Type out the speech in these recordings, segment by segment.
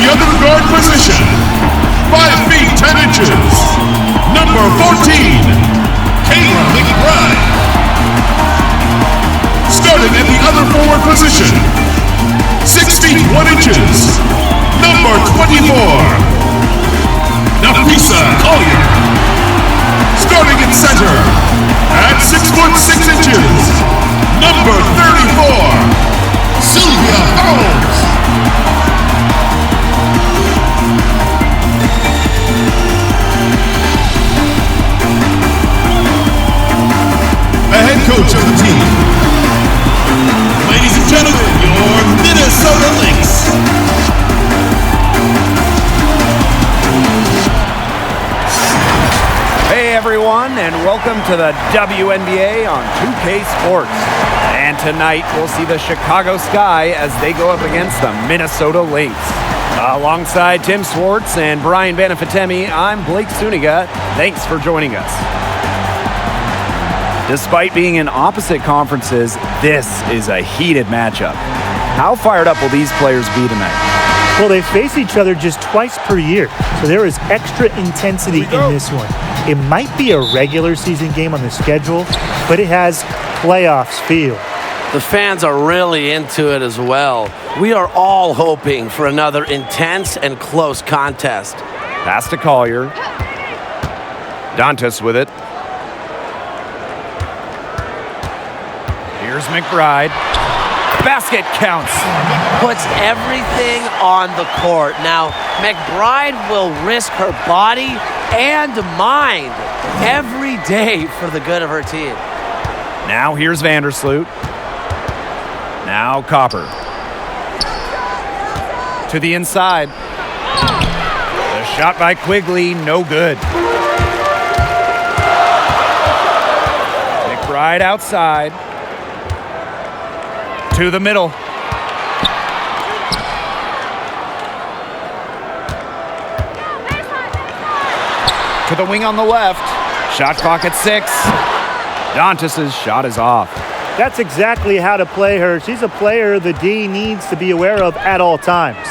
the other guard position, 5 feet 10 inches, number 14, Kayla McBride. Starting at the other forward position, 6 feet 1 inches, number 24, Nafisa Collier. Starting at center, at 6 foot 6 inches, number 34, Sylvia Holmes. The head coach of the team, ladies and gentlemen, your Minnesota Lynx. Hey everyone, and welcome to the WNBA on 2K Sports. And tonight we'll see the Chicago Sky as they go up against the Minnesota Lynx. Alongside Tim Swartz and Brian Banafitemi, I'm Blake Suniga. Thanks for joining us. Despite being in opposite conferences, this is a heated matchup. How fired up will these players be tonight? Well, they face each other just twice per year, so there is extra intensity in this one. It might be a regular season game on the schedule, but it has playoffs feel. The fans are really into it as well. We are all hoping for another intense and close contest. Pass to Collier. Dantas with it. Here's McBride. Basket counts. Puts everything on the court. Now, McBride will risk her body and mind every day for the good of her team. Now here's Vandersloot. Now Copper. To the inside. The shot by Quigley, no good. McBride outside. To the middle. To the wing on the left. Shot clock at 6. Dantas' shot is off. That's exactly how to play her. She's a player the D needs to be aware of at all times.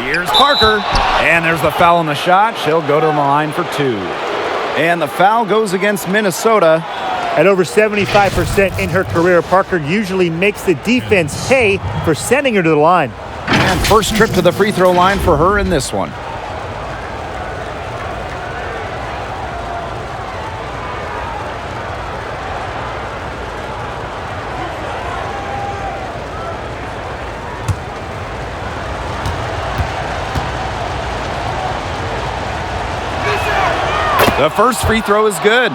Here's Parker. And there's the foul on the shot. She'll go to the line for 2. And the foul goes against Minnesota. At over 75% in her career, Parker usually makes the defense pay for sending her to the line. And first trip to the free throw line for her in this one. The first free throw is good.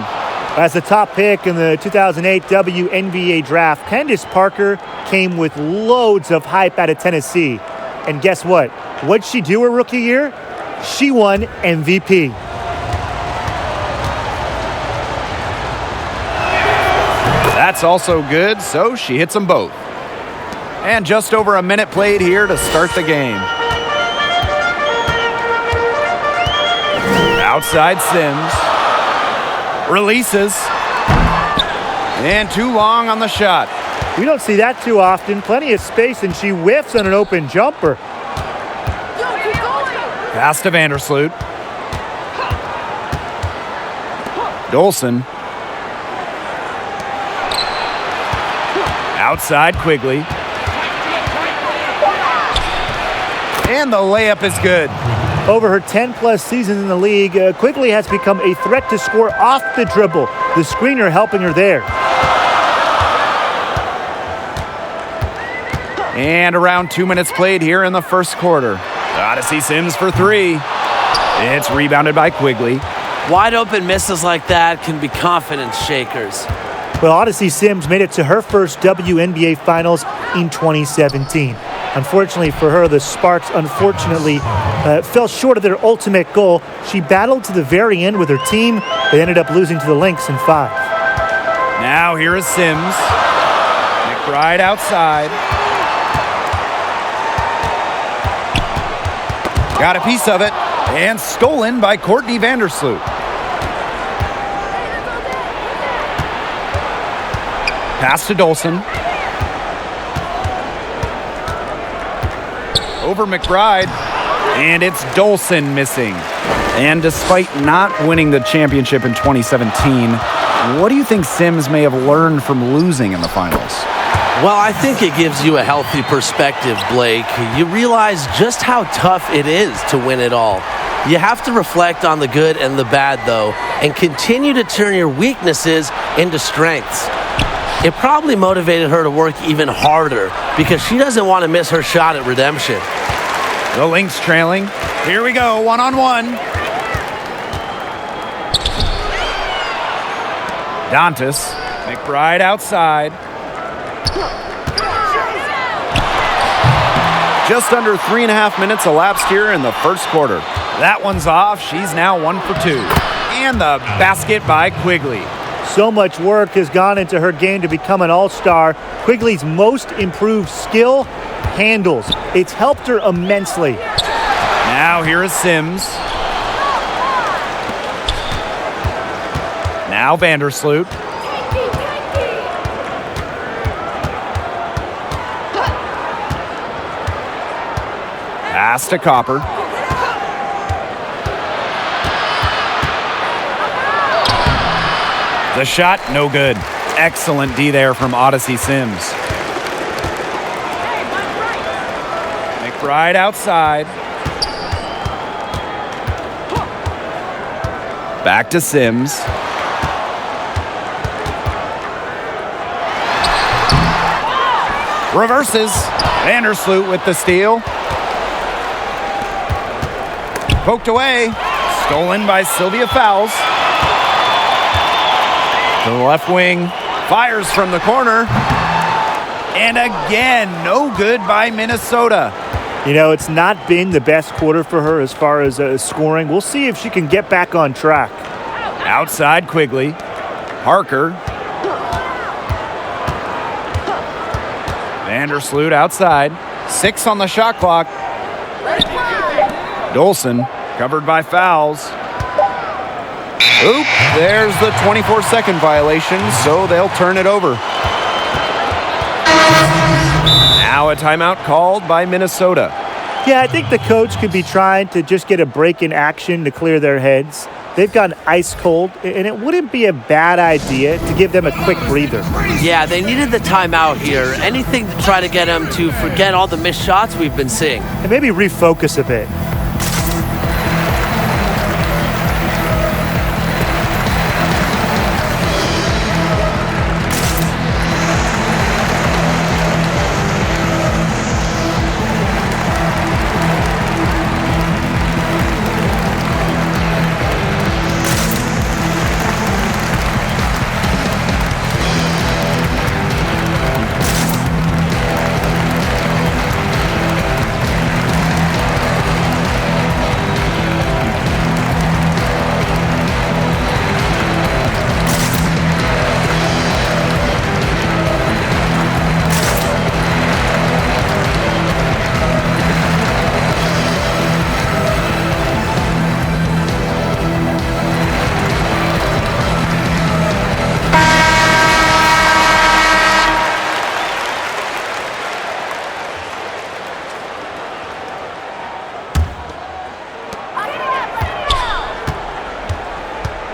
As the top pick in the 2008 WNBA draft, Candace Parker came with loads of hype out of Tennessee. And guess what? What'd she do her rookie year? She won MVP. That's also good, so she hits them both. And just over a minute played here to start the game. Outside Sims. Releases. And too long on the shot. We don't see that too often. Plenty of space, and she whiffs on an open jumper. Pass to Vandersloot. Dolson. Outside Quigley. And the layup is good. Over her 10-plus seasons in the league, Quigley has become a threat to score off the dribble. The screener helping her there. And around 2 minutes played here in the first quarter. Odyssey Sims for 3. It's rebounded by Quigley. Wide open misses like that can be confidence shakers. Well, Odyssey Sims made it to her first WNBA Finals in 2017. Unfortunately for her, the Sparks fell short of their ultimate goal. She battled to the very end with her team. They ended up losing to the Lynx in 5. Now here is Sims. McBride outside. Got a piece of it. And stolen by Courtney Vandersloot. Pass to Dolson. Over McBride. And it's Dolson missing. And despite not winning the championship in 2017, what do you think Sims may have learned from losing in the finals? Well, I think it gives you a healthy perspective, Blake. You realize just how tough it is to win it all. You have to reflect on the good and the bad, though, and continue to turn your weaknesses into strengths. It probably motivated her to work even harder because she doesn't want to miss her shot at redemption. The Lynx trailing. Here we go, one-on-one. Dantas, McBride outside. Just under 3.5 minutes elapsed here in the first quarter. That one's off. She's now 1 for 2. And the basket by Quigley. So much work has gone into her game to become an all-star. Quigley's most improved skill, handles. It's helped her immensely. Now here is Sims. Now Vandersloot. Pass to Copper. The shot, no good. Excellent D there from Odyssey Sims. McBride outside. Back to Sims. Reverses. Vandersloot with the steal. Poked away. Stolen by Sylvia Fowles. To the left wing. Fires from the corner. And again, no good by Minnesota. You know, it's not been the best quarter for her as far as scoring. We'll see if she can get back on track. Outside Quigley. Parker. Vandersloot outside. 6 on the shot clock. Dolson covered by Fowles. Oop, there's the 24-second violation, so they'll turn it over. Now a timeout called by Minnesota. Yeah, I think the coach could be trying to just get a break in action to clear their heads. They've gone ice cold, and it wouldn't be a bad idea to give them a quick breather. Yeah, they needed the timeout here. Anything to try to get them to forget all the missed shots we've been seeing. And maybe refocus a bit.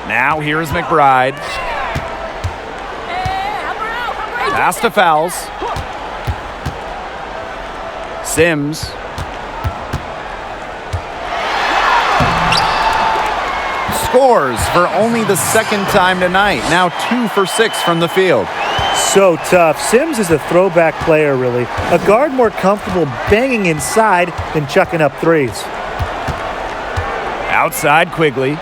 Now here's McBride. Pass to Fowles. Sims. Scores for only the second time tonight. Now 2 for 6 from the field. So tough. Sims is a throwback player, really. A guard more comfortable banging inside than chucking up threes. Outside Quigley.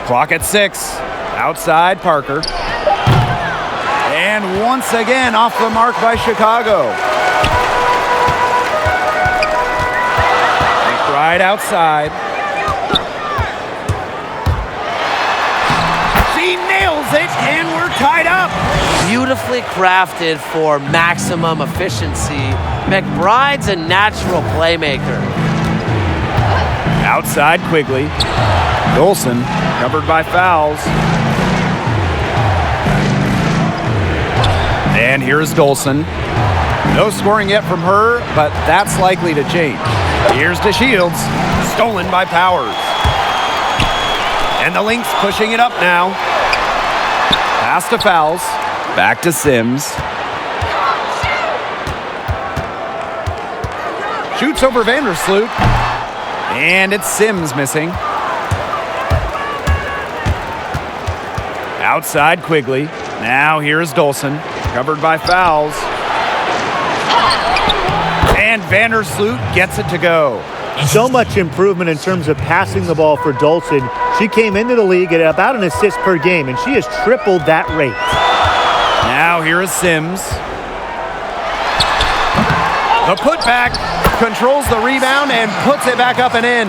Clock at 6. Outside Parker. And once again off the mark by Chicago. McBride outside. She nails it, and we're tied up. Beautifully crafted for maximum efficiency. McBride's a natural playmaker. Outside Quigley. Dolson covered by Fowles. And here's Dolson. No scoring yet from her, but that's likely to change. Here's to Shields. Stolen by Powers. And the Lynx pushing it up now. Pass to Fouls. Back to Sims. Shoots over Vandersloot. And it's Sims missing. Outside Quigley. Now here's Dolson. Covered by Fouls. And Vandersloot gets it to go. So much improvement in terms of passing the ball for Dolson. She came into the league at about an assist per game, and she has tripled that rate. Now here is Sims. The putback controls the rebound and puts it back up and in.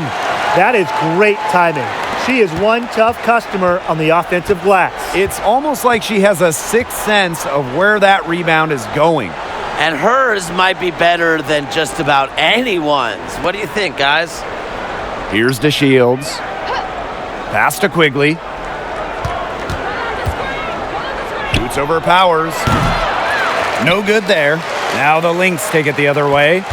That is great timing. She is one tough customer on the offensive glass. It's almost like she has a sixth sense of where that rebound is going. And hers might be better than just about anyone's. What do you think, guys? Here's to Shields. Pass to Quigley. Shoots over Powers. No good there. Now the Lynx take it the other way.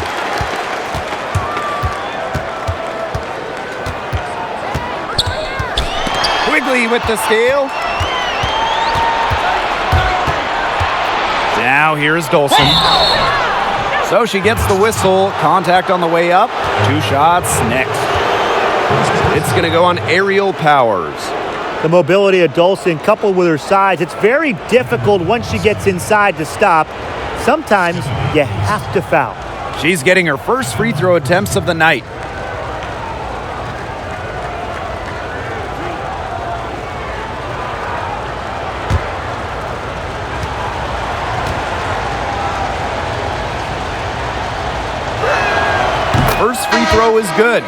Quigley with the steal. Now here's Dolson. So she gets the whistle. Contact on the way up. 2 shots next. It's going to go on aerial Powers. The mobility of Dolson coupled with her size, it's very difficult once she gets inside to stop. Sometimes you have to foul. She's getting her first free throw attempts of the night. First free throw is good.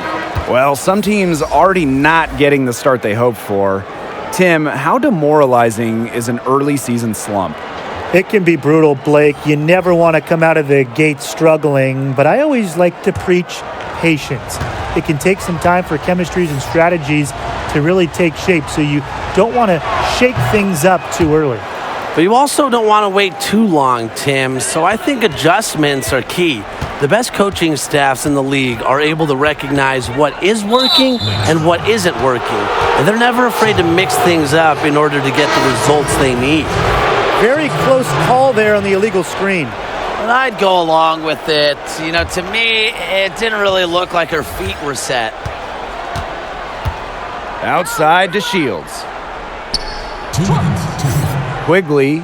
Well, some teams already not getting the start they hoped for. Tim, how demoralizing is an early season slump? It can be brutal, Blake. You never want to come out of the gate struggling, but I always like to preach patience. It can take some time for chemistries and strategies to really take shape, so you don't want to shake things up too early. But you also don't want to wait too long, Tim, so I think adjustments are key. The best coaching staffs in the league are able to recognize what is working and what isn't working, and they're never afraid to mix things up in order to get the results they need. Very close call there on the illegal screen. But I'd go along with it. You know, to me, it didn't really look like her feet were set. Outside to Shields. Quigley.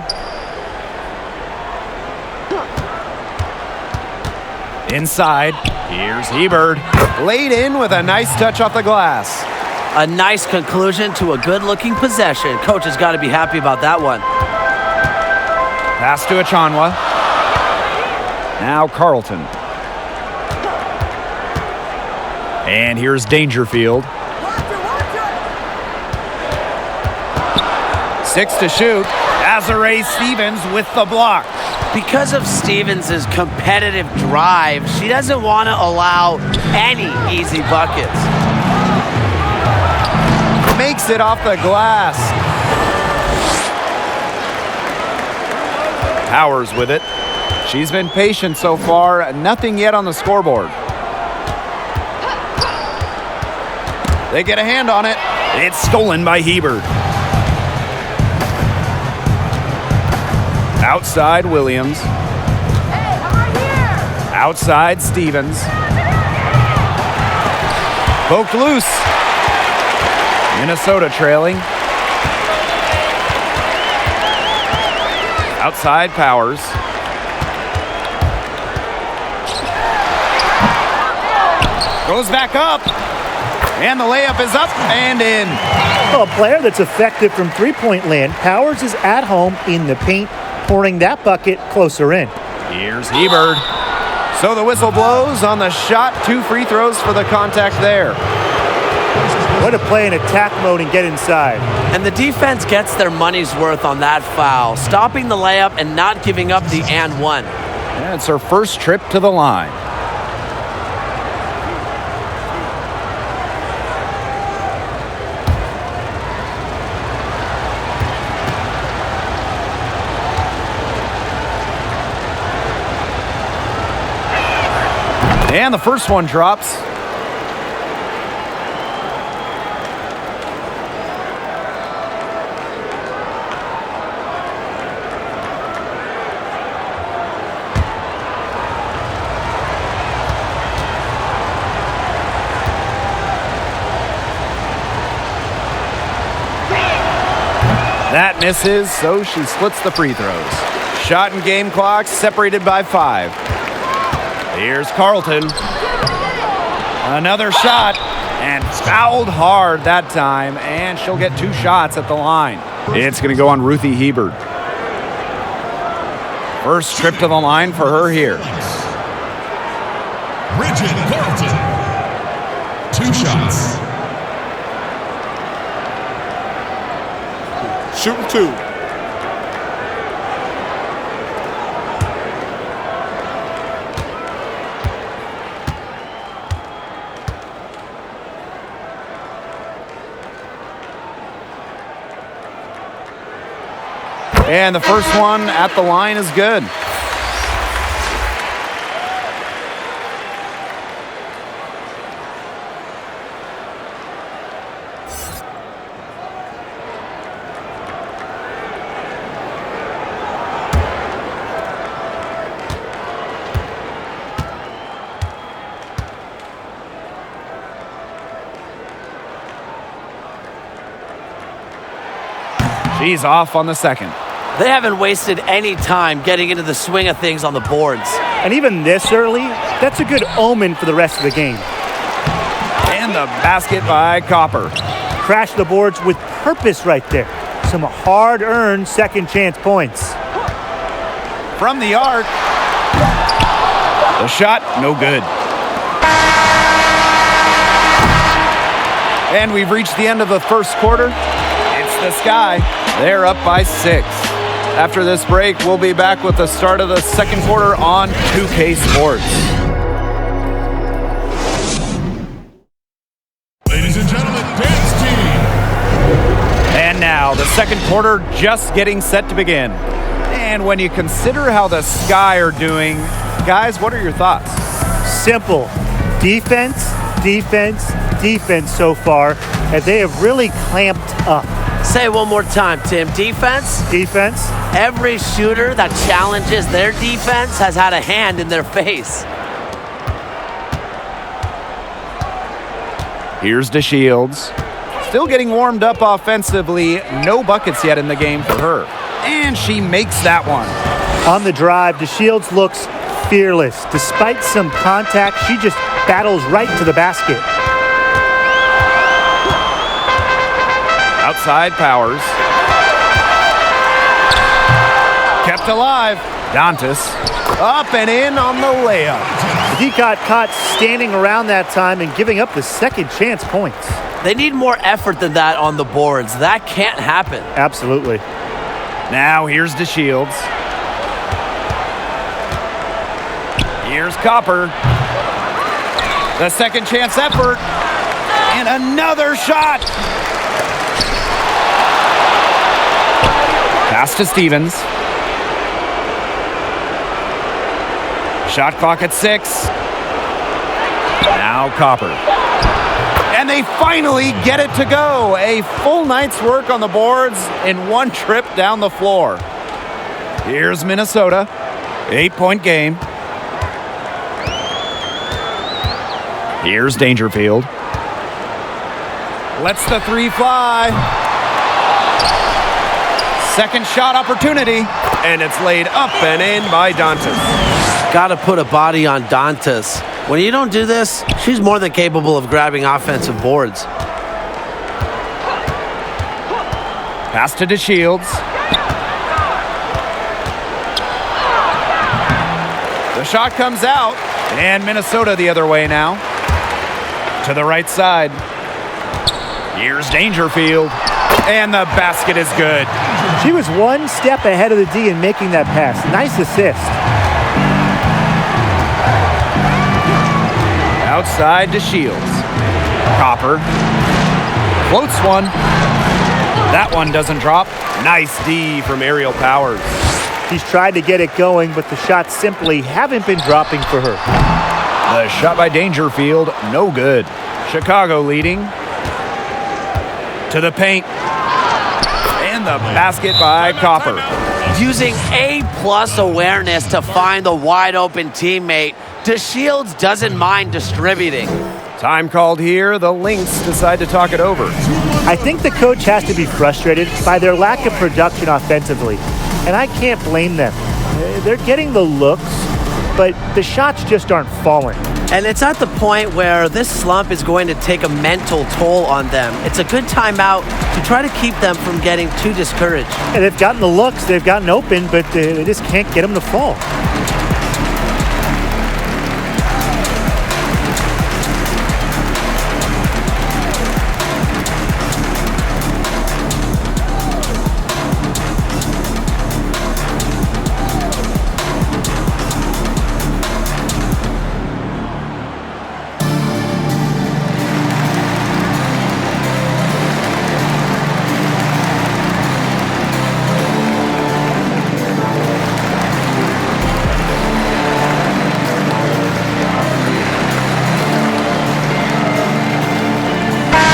Inside. Here's Hebert. Laid in with a nice touch off the glass. A nice conclusion to a good-looking possession. Coach has got to be happy about that one. Pass to Achanwa. Now Carlton. And here's Dangerfield. 6 to shoot. Azare Stevens with the block. Because of Stevens' competitive drive, she doesn't want to allow any easy buckets. Makes it off the glass. Powers with it. She's been patient so far. Nothing yet on the scoreboard. They get a hand on it. It's stolen by Hebert. Outside Williams. Outside Stevens. Poked loose. Minnesota trailing. Outside Powers. Goes back up. And the layup is up and in. Well, a player that's effective from three-point land. Powers is at home in the paint, pouring that bucket closer in. Here's Hebert. So the whistle blows on the shot. 2 free throws for the contact there. Way to play in attack mode and get inside. And the defense gets their money's worth on that foul, stopping the layup and not giving up the and one. Yeah, it's her first trip to the line. And the first one drops. That misses, so she splits the free throws. Shot and game clock separated by 5. Here's Carlton. Another shot, and fouled hard that time, and she'll get 2 shots at the line. It's going to go on Ruthie Hebert. First trip to the line for her here. Bridget Carlton. 2 shots. Shooting 2. And the first one at the line is good. She's off on the second. They haven't wasted any time getting into the swing of things on the boards. And even this early, that's a good omen for the rest of the game. And the basket by Copper. Crash the boards with purpose right there. Some hard-earned second chance points. From the arc. The shot, no good. And we've reached the end of the first quarter. It's the Sky. They're up by 6. After this break, we'll be back with the start of the second quarter on 2K Sports. Ladies and gentlemen, dance team. And now, the second quarter just getting set to begin. And when you consider how the Sky are doing, guys, what are your thoughts? Simple. Defense, defense, defense so far, and they have really clamped up. Say it one more time, Tim. Defense? Defense. Every shooter that challenges their defense has had a hand in their face. Here's DeShields. Still getting warmed up offensively. No buckets yet in the game for her. And she makes that one. On the drive, DeShields looks fearless. Despite some contact, she just battles right to the basket. Outside Powers. Kept alive. Dantas up and in on the layup. He got caught standing around that time and giving up the second chance points. They need more effort than that on the boards. That can't happen. Absolutely. Now here's DeShields. Here's Copper. The second chance effort. And another shot. Pass to Stevens. Shot clock at 6. Now Copper. And they finally get it to go. A full night's work on the boards in one trip down the floor. Here's Minnesota. 8-point game. Here's Dangerfield. Lets the 3 fly. Second shot opportunity, and it's laid up and in by Dantas. Got to put a body on Dantas. When you don't do this, she's more than capable of grabbing offensive boards. Pass to DeShields. The shot comes out, and Minnesota the other way now. To the right side. Here's Dangerfield, and the basket is good. She was one step ahead of the D in making that pass. Nice assist. Outside to Shields. Copper. Floats one. That one doesn't drop. Nice D from Aerial Powers. She's tried to get it going, but the shots simply haven't been dropping for her. The shot by Dangerfield, no good. Chicago leading. To the paint. And the basket by Copper. Using A+ awareness to find the wide open teammate, DeShields doesn't mind distributing. Time called here. The Lynx decide to talk it over. I think the coach has to be frustrated by their lack of production offensively, and I can't blame them. They're getting the looks, but the shots just aren't falling. And it's at the point where this slump is going to take a mental toll on them. It's a good timeout to try to keep them from getting too discouraged. And they've gotten the looks, they've gotten open, but they just can't get them to fall.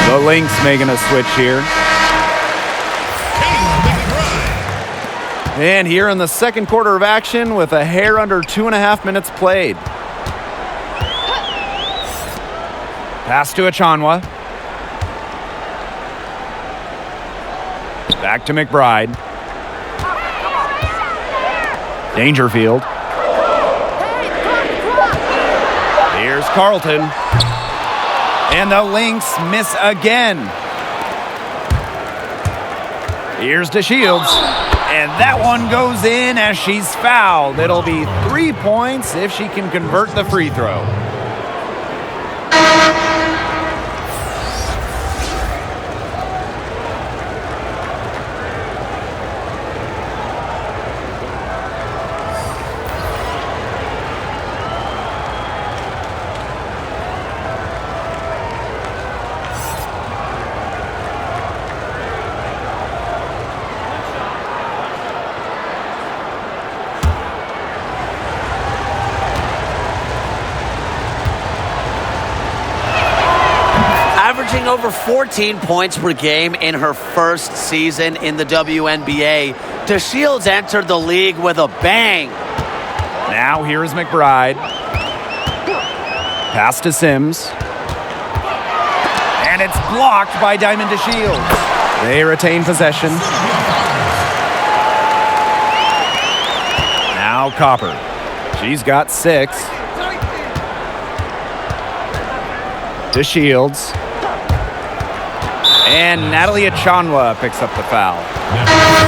The Lynx making a switch here. And here in the second quarter of action with a hair under 2.5 minutes played. Pass to Achanwa. Back to McBride. Dangerfield. Here's Carlton. And the Lynx miss again. Here's DeShields. And that one goes in as she's fouled. It'll be 3 points if she can convert the free throw. Averaging over 14 points per game in her first season in the WNBA, DeShields entered the league with a bang. Now here's McBride. Pass to Sims. And it's blocked by Diamond DeShields. They retain possession. Now Copper. She's got 6. DeShields. And Natalie Achanwa picks up the foul.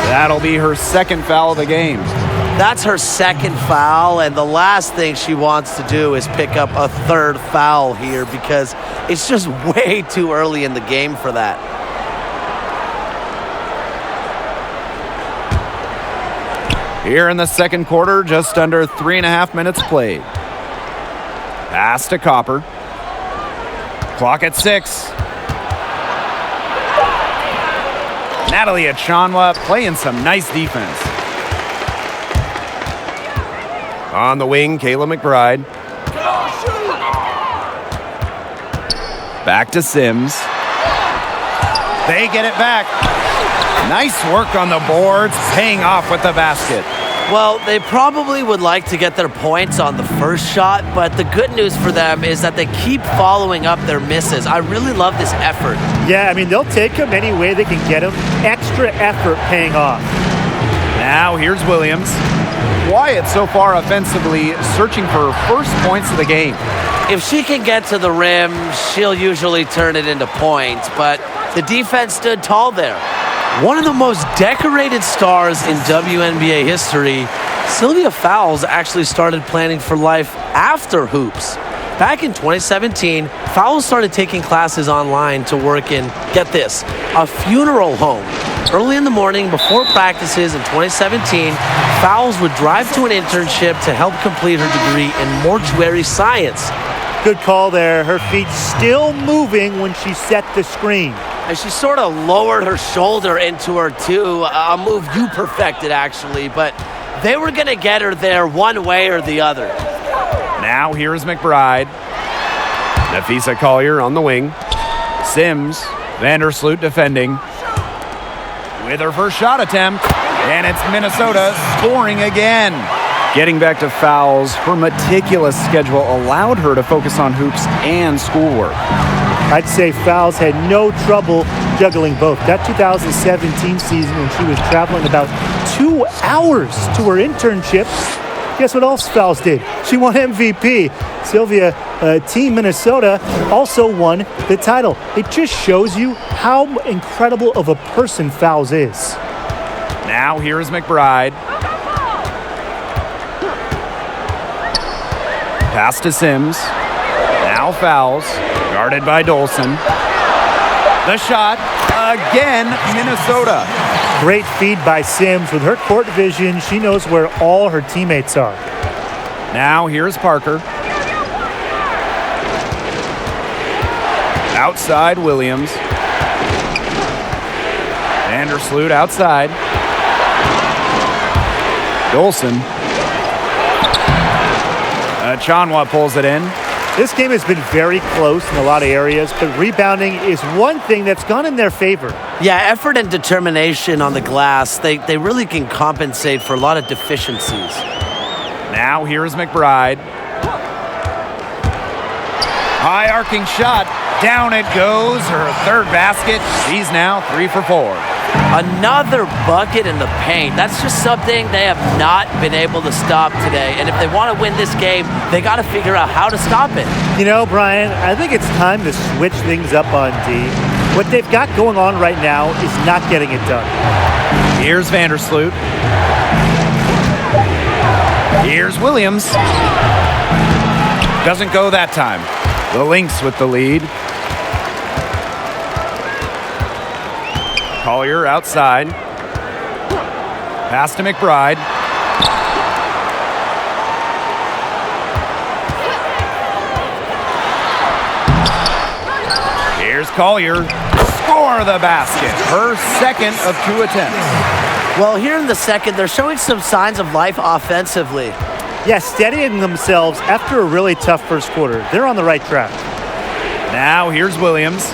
That'll be her second foul of the game. That's her second foul, and the last thing she wants to do is pick up a third foul here because it's just way too early in the game for that. Here in the second quarter, just under 3.5 minutes played. Pass to Copper. Clock at 6. Natalie Achanwa playing some nice defense. On the wing, Kayla McBride. Back to Sims. They get it back. Nice work on the boards, paying off with the basket. Well, they probably would like to get their points on the first shot, but the good news for them is that they keep following up their misses. I really love this effort. Yeah, I mean, they'll take them any way they can get them. Extra effort paying off. Now here's Williams. Wyatt so far offensively searching for her first points of the game. If she can get to the rim, she'll usually turn it into points, but the defense stood tall there. One of the most decorated stars in WNBA history, Sylvia Fowles actually started planning for life after hoops. Back in 2017, Fowles started taking classes online to work in, get this, a funeral home. Early in the morning, before practices in 2017, Fowles would drive to an internship to help complete her degree in mortuary science. Good call there. Her feet still moving when she set the screen. And she sort of lowered her shoulder into her, too. A move you perfected, actually. But they were going to get her there one way or the other. Now here's McBride. Nafisa Collier on the wing. Sims, Vandersloot defending. With her first shot attempt, and it's Minnesota scoring again. Getting back to fouls, her meticulous schedule allowed her to focus on hoops and schoolwork. I'd say Fowles had no trouble juggling both. That 2017 season when she was traveling about 2 hours to her internship, guess what else Fowles did? She won MVP. Sylvia, Team Minnesota, also won the title. It just shows you how incredible of a person Fowles is. Now here's McBride. Pass to Sims. Now Fowles. Guarded by Dolson. The shot. Again, Minnesota. Great feed by Sims. With her court vision, she knows where all her teammates are. Now here's Parker. Outside Williams. Vandersloot outside. Dolson. Chanwa pulls it in. This game has been very close in a lot of areas, but rebounding is one thing that's gone in their favor. Yeah, effort and determination on the glass, they really can compensate for a lot of deficiencies. Now here's McBride. High arcing shot. Down it goes. Her third basket. She's now 3 for 4. Another bucket in the paint. That's just something they have not been able to stop today. And if they want to win this game, they got to figure out how to stop it. You know, Brian, I think it's time to switch things up on D. What they've got going on right now is not getting it done. Here's Vandersloot. Here's Williams. Doesn't go that time. The Lynx with the lead. Collier outside. Pass to McBride. Here's Collier. Score the basket. Her second of 2 attempts. Well, here in the second, they're showing some signs of life offensively. Yeah, steadying themselves after a really tough first quarter. They're on the right track. Now here's Williams.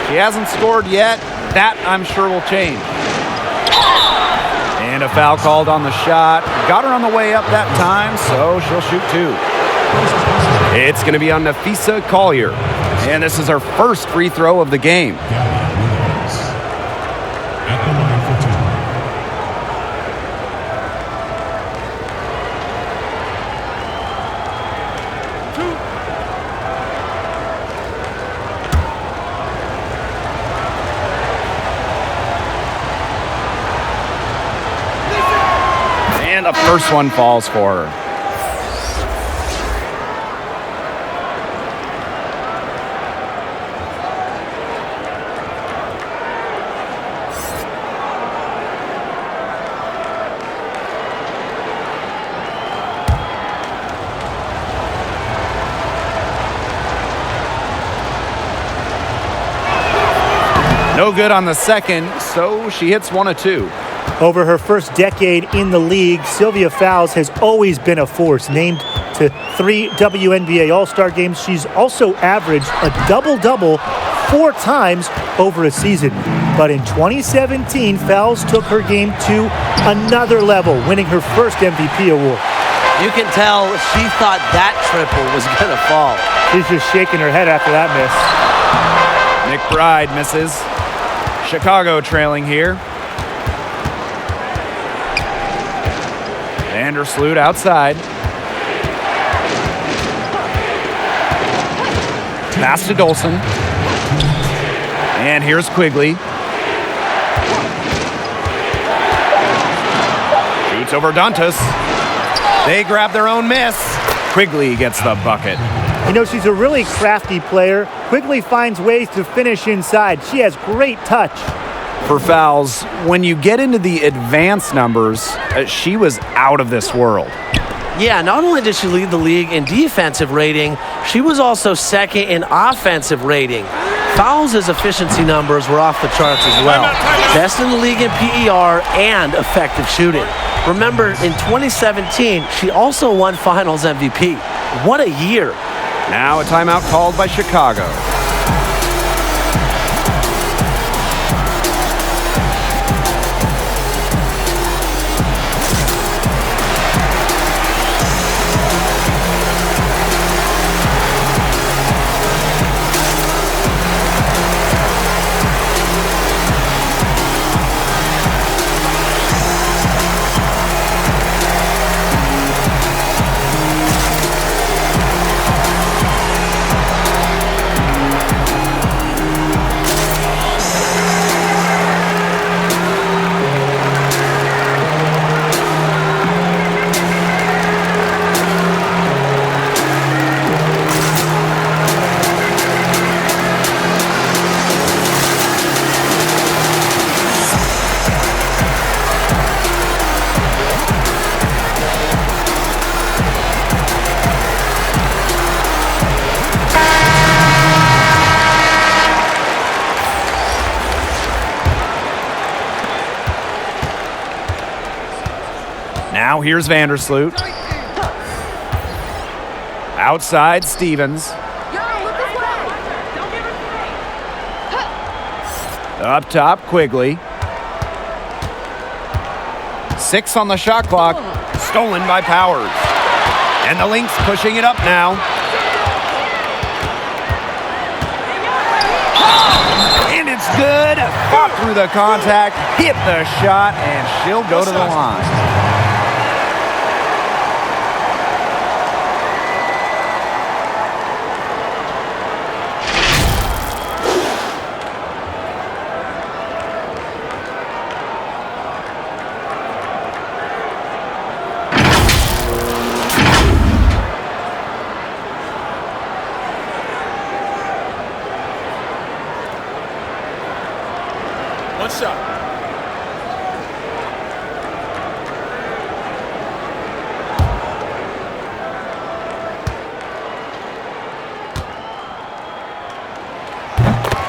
She hasn't scored yet. That, I'm sure, will change. And a foul called on the shot. Got her on the way up that time, so she'll shoot 2. It's going to be on Nafisa Collier. And this is her first free throw of the game. At the line for 2. And the first one falls for her. No good on the second, so she hits 1 of 2. Over her first decade in the league, Sylvia Fowles has always been a force. Named to 3 WNBA All-Star games, she's also averaged a double-double 4 times over a season. But in 2017, Fowles took her game to another level, winning her first MVP award. You can tell she thought that triple was going to fall. She's just shaking her head after that miss. McBride misses. Chicago trailing here. Vandersloot outside. Pass to Dolson. And here's Quigley. Shoots over Dantas. They grab their own miss. Quigley gets the bucket. You know, she's a really crafty player. Quigley finds ways to finish inside. She has great touch. For Fowles, when you get into the advanced numbers, she was out of this world. Yeah, not only did she lead the league in defensive rating, she was also second in offensive rating. Fowles' efficiency numbers were off the charts as well. Best in the league in PER and effective shooting. Remember, in 2017, she also won Finals MVP. What a year. Now a timeout called by Chicago. Now here's Vandersloot. Outside Stevens. Up top Quigley. 6 on the shot clock. Stolen by Powers. And the Lynx pushing it up now. And it's good. Fought through the contact. Hit the shot. And she'll go to the line. One shot.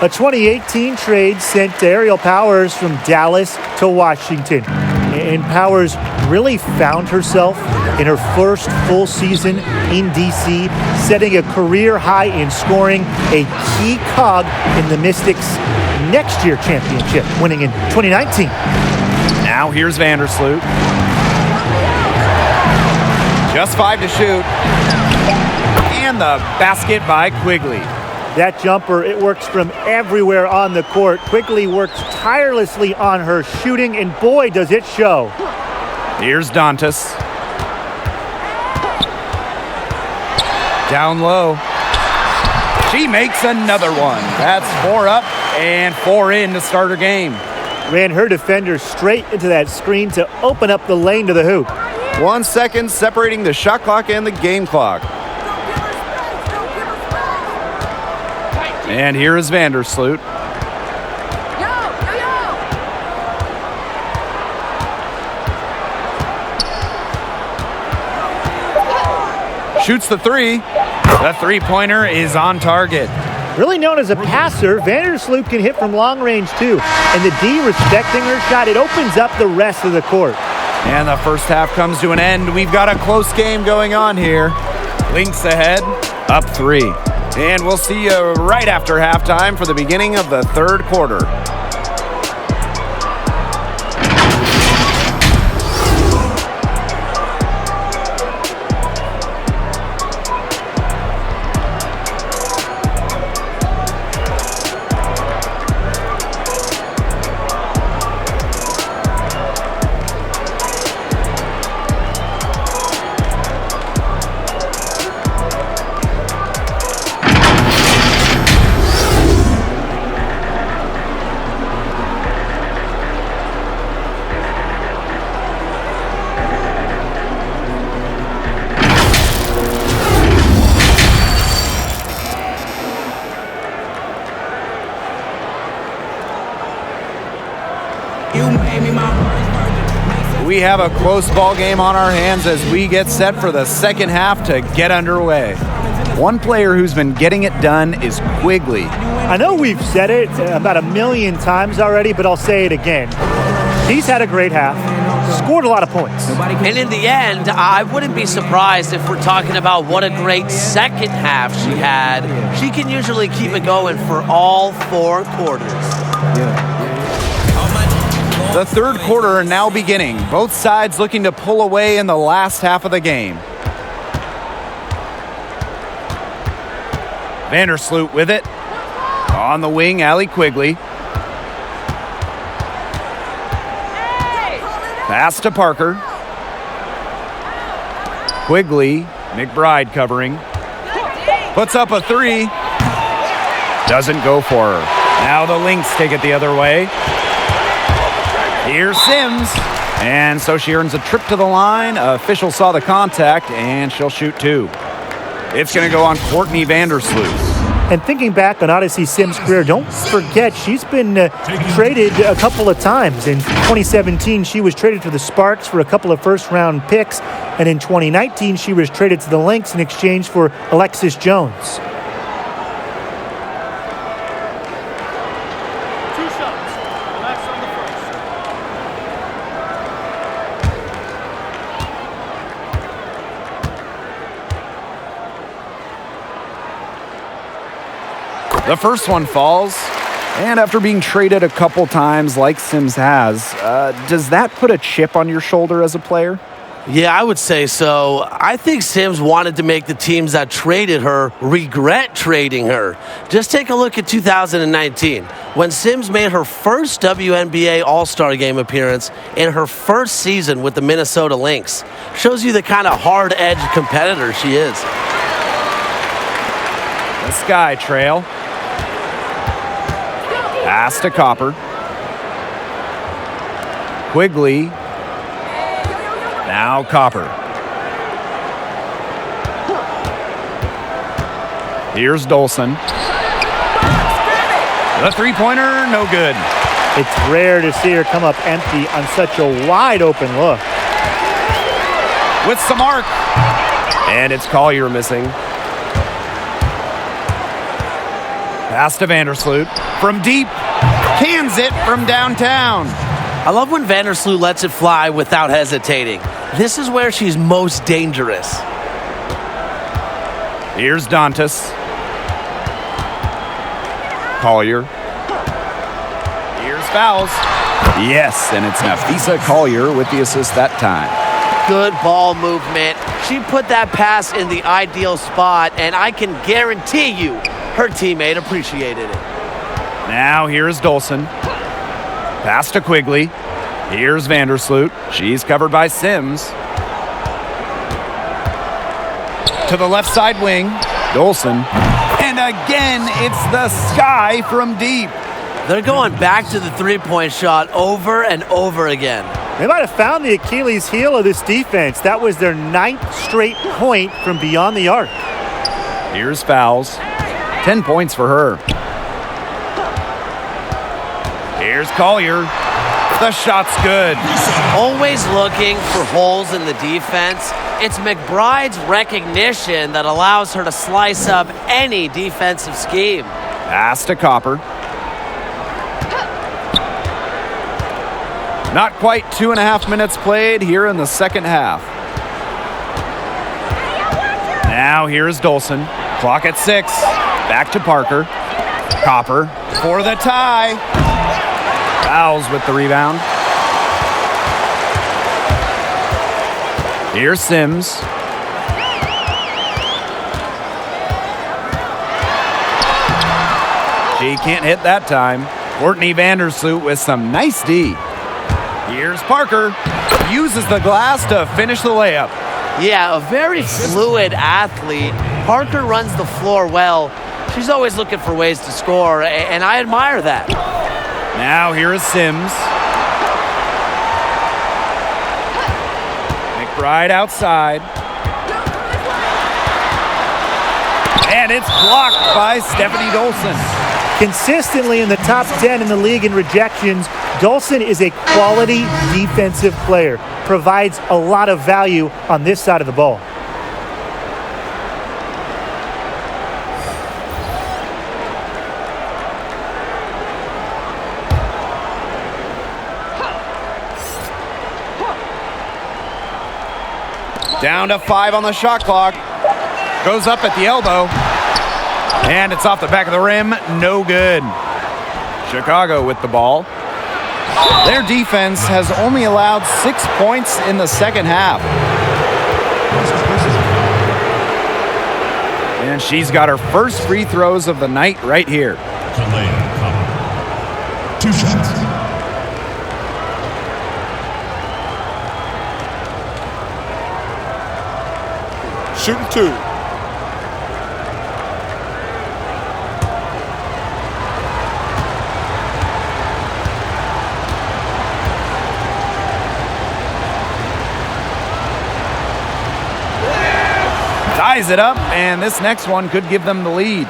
A 2018 trade sent Aerial Powers from Dallas to Washington. And Powers really found herself in her first full season in D.C., setting a career high in scoring, a key cog in the Mystics' next year championship, winning in 2019. Now here's Vandersloot. Just 5 to shoot. And the basket by Quigley. That jumper, it works from everywhere on the court. Quigley works tirelessly on her shooting, and boy, does it show. Here's Dantas. Down low. She makes another one. That's 4 up and 4 in to start her game. Ran her defender straight into that screen to open up the lane to the hoop. 1 second separating the shot clock and the game clock. And here is Vandersloot. Shoots the 3. The three-pointer is on target. Really known as a passer, Vandersloot can hit from long range too. And the D respecting her shot, it opens up the rest of the court. And the first half comes to an end. We've got a close game going on here. Lynx ahead, up 3. And we'll see you right after halftime for the beginning of the third quarter. We have a close ball game on our hands as we get set for the second half to get underway. One player who's been getting it done is Quigley. I know we've said it about 1 million times already, but I'll say it again. He's had a great half. scored a lot of points. And in the end, I wouldn't be surprised if we're talking about what a great second half she had. She can usually keep it going for all 4 quarters. The third quarter now beginning. Both sides looking to pull away in the last half of the game. Vandersloot with it. On the wing, Allie Quigley. Pass to Parker. Quigley, McBride covering. Puts up a 3. Doesn't go for her. Now the Lynx take it the other way. Here's Sims. And so she earns a trip to the line. Official saw the contact, and she'll shoot 2. It's going to go on Courtney Vandersloot. And thinking back on Odyssey Sims' career, don't forget she's been traded a couple of times. In 2017, she was traded to the Sparks for a couple of first-round picks. And in 2019, she was traded to the Lynx in exchange for Alexis Jones. The first one falls, and after being traded a couple times like Sims has, does that put a chip on your shoulder as a player? Yeah, I would say so. I think Sims wanted to make the teams that traded her regret trading her. Just take a look at 2019, when Sims made her first WNBA All-Star Game appearance in her first season with the Minnesota Lynx. Shows you the kind of hard-edged competitor she is. The Sky Trail. Pass to Copper. Quigley. Now Copper. Here's Dolson. The three-pointer, no good. It's rare to see her come up empty on such a wide-open look. With some arc. And it's Collier missing. Pass to Vandersloot. From deep. Cans it from downtown. I love when Vandersloot lets it fly without hesitating. This is where she's most dangerous. Here's Dantas. Collier. Here's fouls. Yes, and it's Nafisa Collier with the assist that time. Good ball movement. She put that pass in the ideal spot, and I can guarantee you her teammate appreciated it. Now here's Dolson. Pass to Quigley. Here's Vandersloot. She's covered by Sims. To the left side wing. Dolson. And again, it's the Sky from deep. They're going back to the three-point shot over and over again. They might have found the Achilles heel of this defense. That was their 9th straight point from beyond the arc. Here's fouls. 10 points for her. Here's Collier. The shot's good. Always looking for holes in the defense. It's McBride's recognition that allows her to slice up any defensive scheme. Pass to Copper. Not quite 2.5 minutes played here in the second half. Now here's Dolson. Clock at 6. Back to Parker. Copper for the tie. Fouls with the rebound. Here's Sims. She can't hit that time. Courtney Vandersloot with some nice D. Here's Parker. Uses the glass to finish the layup. Yeah, a very fluid athlete. Parker runs the floor well. She's always looking for ways to score, and I admire that. Now here is Sims. McBride outside. And it's blocked by Stephanie Dolson. Consistently in the top 10 in the league in rejections, Dolson is a quality defensive player. Provides a lot of value on this side of the ball. Down to 5 on the shot clock. Goes up at the elbow. And it's off the back of the rim. No good. Chicago with the ball. Their defense has only allowed 6 points in the second half. And she's got her first free throws of the night right here. 2 shots. Shooting 2. Ties it up, and this next one could give them the lead.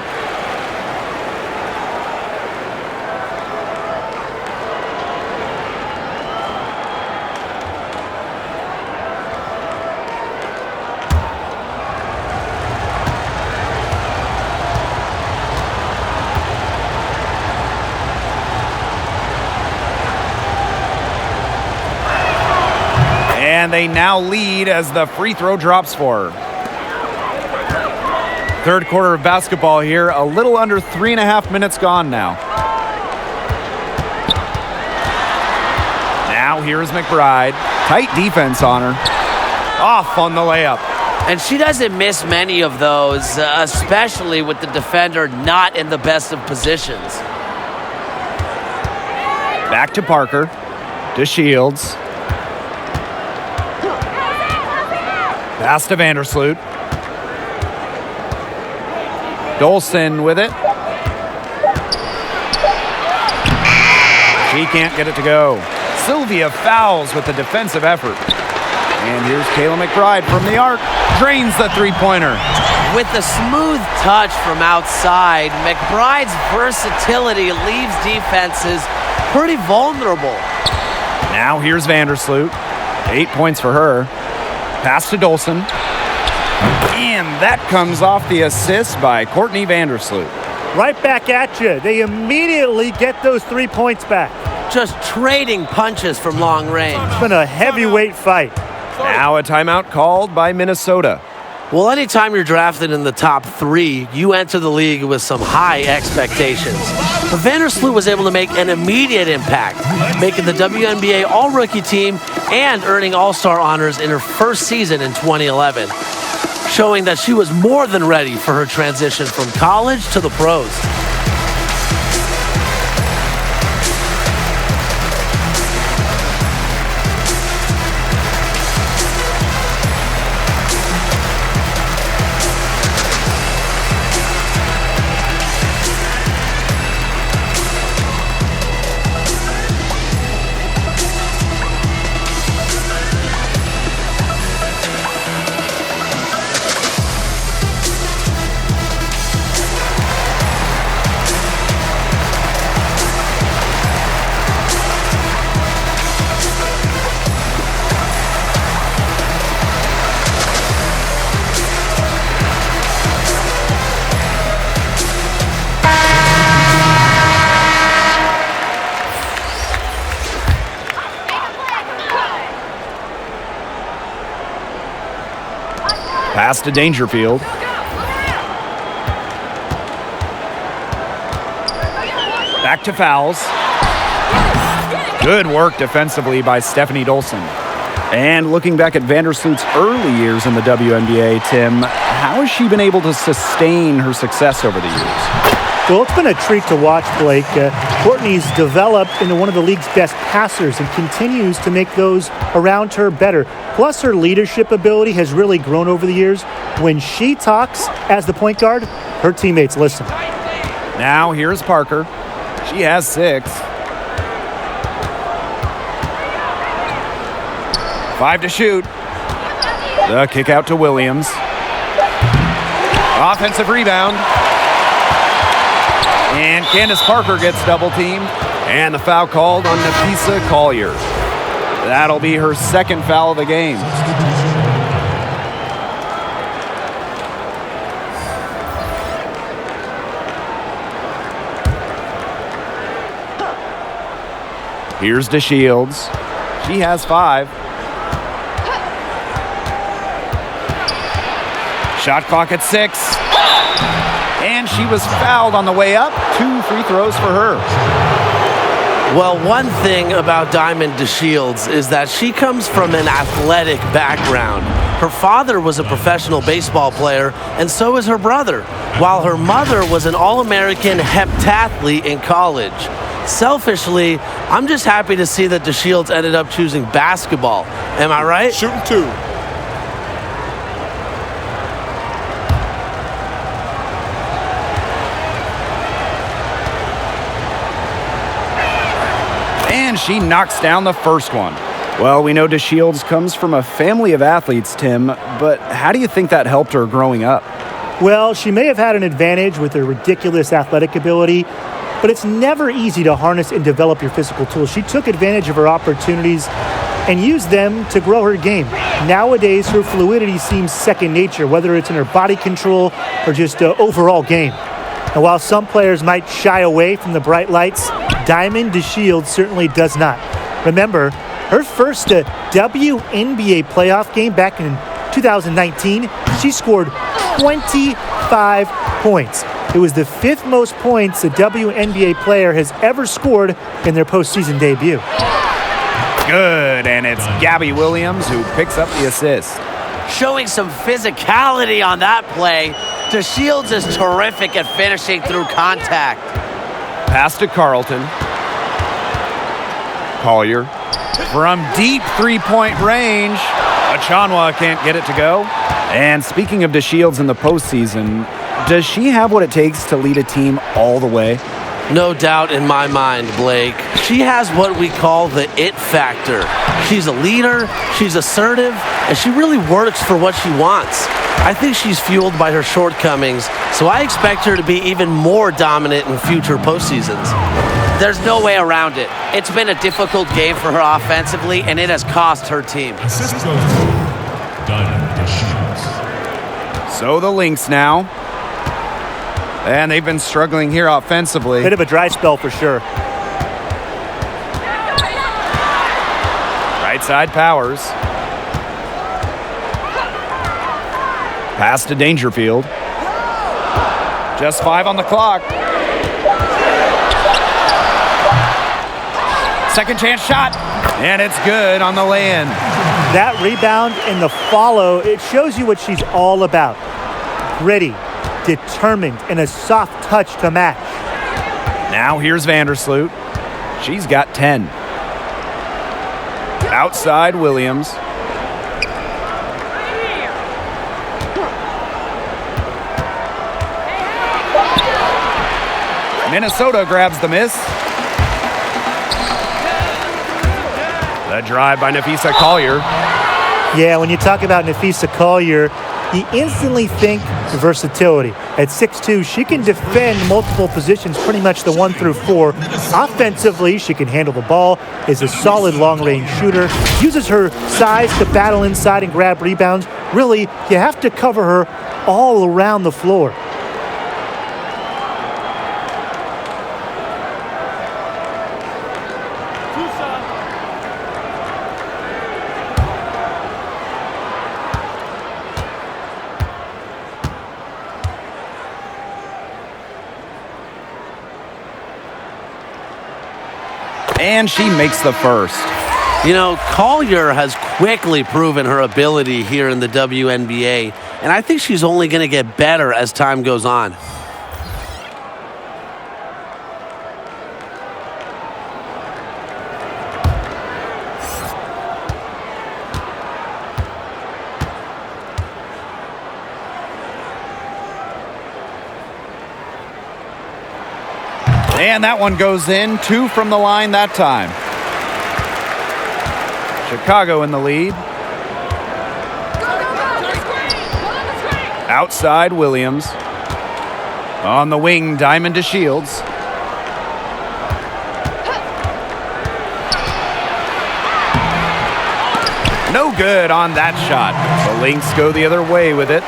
And they now lead as the free throw drops for her. Third quarter of basketball here, a little under 3.5 minutes gone now. Now here's McBride. Tight defense on her. Off on the layup. And she doesn't miss many of those, especially with the defender not in the best of positions. Back to Parker. To Shields. Pass to Vandersloot. Dolson with it. She can't get it to go. Sylvia fouls with the defensive effort. And here's Kayla McBride from the arc. Drains the three-pointer. With the smooth touch from outside, McBride's versatility leaves defenses pretty vulnerable. Now here's Vandersloot. 8 points for her. Pass to Dolson. And that comes off the assist by Courtney Vandersloot. Right back at you. They immediately get those 3 points back. Just trading punches from long range. It's been a heavyweight fight. Now a timeout called by Minnesota. Well, anytime you're drafted in the top 3, you enter the league with some high expectations. But Vandersloot was able to make an immediate impact, making the WNBA All-Rookie team and earning All-Star honors in her first season in 2011, showing that she was more than ready for her transition from college to the pros. Pass to Dangerfield. Back to fouls. Good work defensively by Stephanie Dolson. And looking back at Vandersloot's early years in the WNBA, Tim, how has she been able to sustain her success over the years? Well, it's been a treat to watch, Blake. Courtney's developed into one of the league's best passers and continues to make those around her better. Plus, her leadership ability has really grown over the years. When she talks as the point guard, her teammates listen. Now here's Parker. She has 6. 5 to shoot. The kick out to Williams. Offensive rebound. And Candace Parker gets double teamed. And the foul called on Napisa Collier. That'll be her second foul of the game. Here's DeShields. She has 5. Shot clock at 6. And she was fouled on the way up. 2 free throws for her. Well, one thing about Diamond DeShields is that she comes from an athletic background. Her father was a professional baseball player, and so is her brother, while her mother was an All-American heptathlete in college. Selfishly, I'm just happy to see that DeShields ended up choosing basketball. Am I right? Shooting 2. And she knocks down the first one. Well, we know DeShields comes from a family of athletes, Tim, but how do you think that helped her growing up? Well, she may have had an advantage with her ridiculous athletic ability, but it's never easy to harness and develop your physical tools. She took advantage of her opportunities and used them to grow her game. Nowadays, her fluidity seems second nature, whether it's in her body control or just overall game. And while some players might shy away from the bright lights, Diamond DeShields certainly does not. Remember, her first WNBA playoff game back in 2019, she scored 25 points. It was the 5th most points a WNBA player has ever scored in their postseason debut. Good, and it's Gabby Williams who picks up the assist. Showing some physicality on that play. DeShields is terrific at finishing through contact. Pass to Carlton. Collier. From deep three-point range, Achanwa can't get it to go. And speaking of DeShields in the postseason, does she have what it takes to lead a team all the way? No doubt in my mind, Blake. She has what we call the it factor. She's a leader, she's assertive, and she really works for what she wants. I think she's fueled by her shortcomings, so I expect her to be even more dominant in future postseasons. There's no way around it. It's been a difficult game for her offensively, and it has cost her team. Assist goes to Diamond DeShields. So the Lynx now. And they've been struggling here offensively. Bit of a dry spell for sure. Right side Powers. Pass to Dangerfield. Just 5 on the clock. Second chance shot. And it's good on the lay-in. That rebound and the follow, it shows you what she's all about. Gritty, determined, and a soft touch to match. Now here's Vandersloot. She's got 10. Outside Williams. Minnesota grabs the miss. The drive by Nafisa Collier. Yeah, when you talk about Nafisa Collier, you instantly think versatility. At 6'2", she can defend multiple positions, pretty much the 1 through 4. Offensively, she can handle the ball, is a solid long-range shooter, uses her size to battle inside and grab rebounds. Really, you have to cover her all around the floor. And she makes the first. You know, Collier has quickly proven her ability here in the WNBA, and I think she's only going to get better as time goes on. And that one goes in. 2 from the line that time. Chicago in the lead. Outside Williams. On the wing, Diamond DeShields. No good on that shot. The Lynx go the other way with it.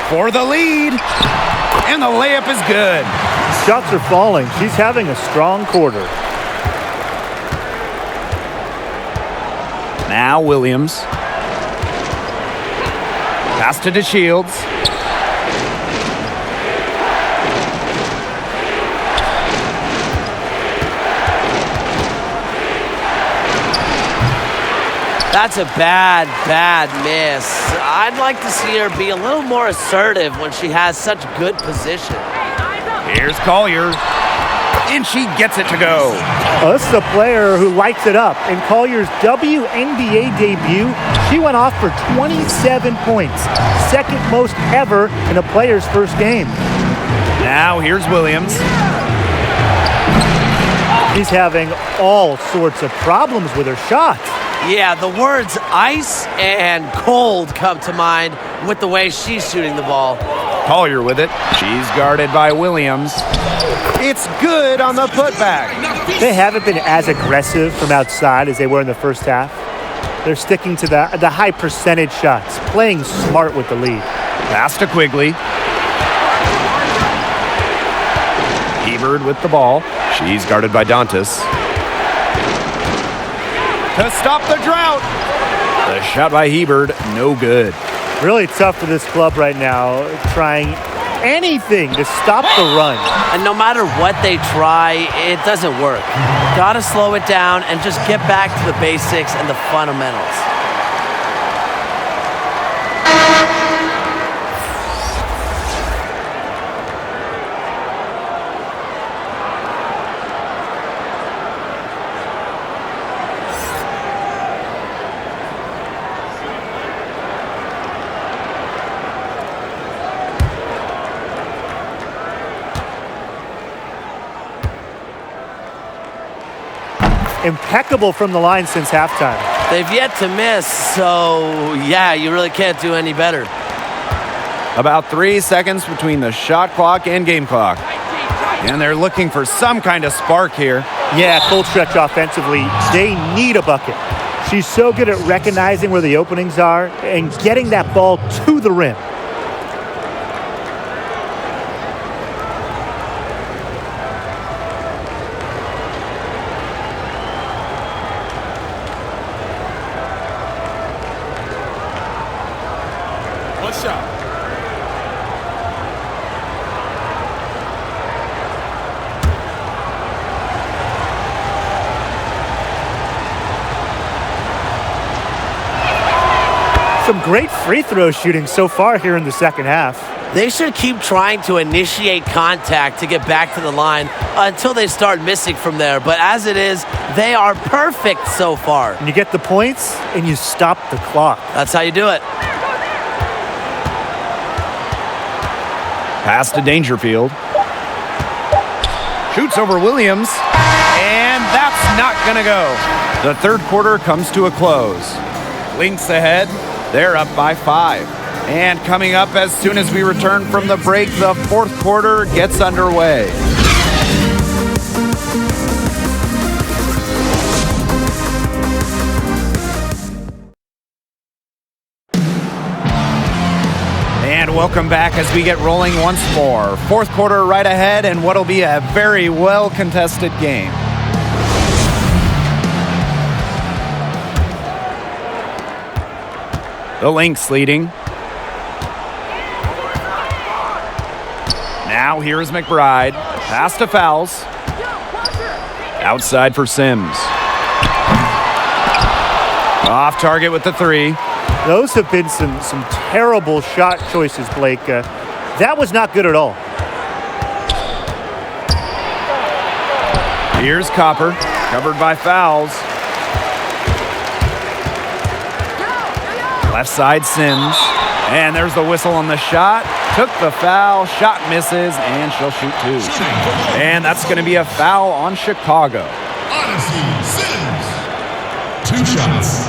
For the lead. And the layup is good. Shots are falling. She's having a strong quarter. Now Williams. Pass to DeShields. That's a bad, bad miss. I'd like to see her be a little more assertive when she has such good position. Here's Collier. And she gets it to go. Oh, this is a player who lights it up. In Collier's WNBA debut, she went off for 27 points, second most ever in a player's first game. Now here's Williams. She's having all sorts of problems with her shot. Yeah, the words ice and cold come to mind with the way she's shooting the ball. Collier with it. She's guarded by Williams. It's good on the putback. They haven't been as aggressive from outside as they were in the first half. They're sticking to the high percentage shots, playing smart with the lead. Pass to Quigley. Hebert with the ball. She's guarded by Dantas. To stop the drought. The shot by Hebert, no good. Really tough for this club right now, trying anything to stop the run. And no matter what they try, it doesn't work. Gotta slow it down and just get back to the basics and the fundamentals. Impeccable from the line since halftime. They've yet to miss, so yeah, you really can't do any better. About 3 seconds between the shot clock and game clock. And they're looking for some kind of spark here. Yeah, full stretch offensively. They need a bucket. She's so good at recognizing where the openings are and getting that ball to the rim. Some great free throw shooting so far here in the second half. They should keep trying to initiate contact to get back to the line until they start missing from there. But as it is, they are perfect so far. And you get the points and you stop the clock. That's how you do it. Pass to Dangerfield. Shoots over Williams. And that's not going to go. The third quarter comes to a close. Lynx ahead. They're up by 5. And coming up as soon as we return from the break, the fourth quarter gets underway. And welcome back as we get rolling once more. Fourth quarter right ahead and what'll be a very well contested game. The Lynx leading. Now here's McBride. Pass to Fowles. Outside for Sims. Off target with the 3. Those have been some terrible shot choices, Blake. That was not good at all. Here's Copper. Covered by Fowles. Left side Sims. And there's the whistle on the shot. Took the foul. Shot misses. And she'll shoot 2. And that's going to be a foul on Chicago. Odyssey Sims. 2 shots.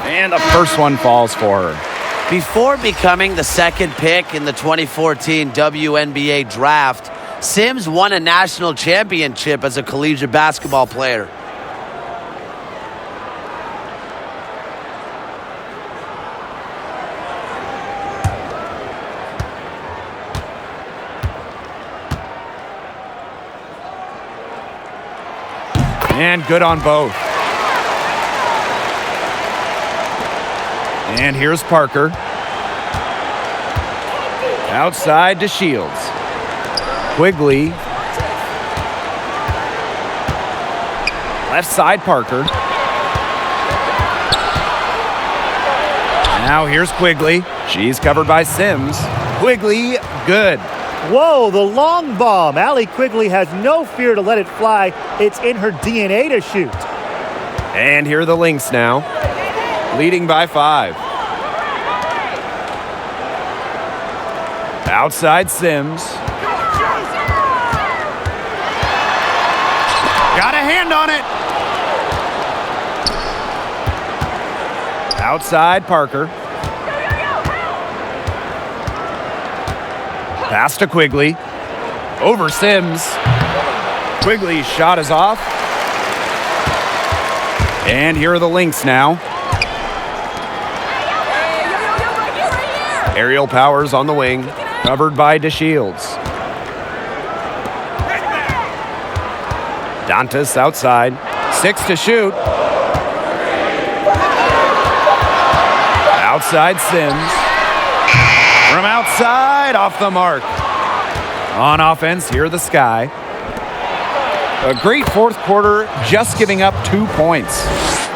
And the first one falls for her. Before becoming the second pick in the 2014 WNBA draft, Sims won a national championship as a collegiate basketball player. And good on both. And here's Parker. Outside to Shields. Quigley. Left side Parker. Now here's Quigley. She's covered by Sims. Quigley, good. Whoa, the long bomb. Allie Quigley has no fear to let it fly. It's in her DNA to shoot. And here are the Lynx now, leading by 5. Outside Sims. Got a hand on it. Outside Parker. Pass to Quigley. Over Sims. Quigley's shot is off. And here are the Lynx now. Aerial Powers on the wing, covered by DeShields. Dantas outside. 6 to shoot. Outside Sims. From outside, off the mark. On offense, here the Sky. A great fourth quarter, just giving up 2 points.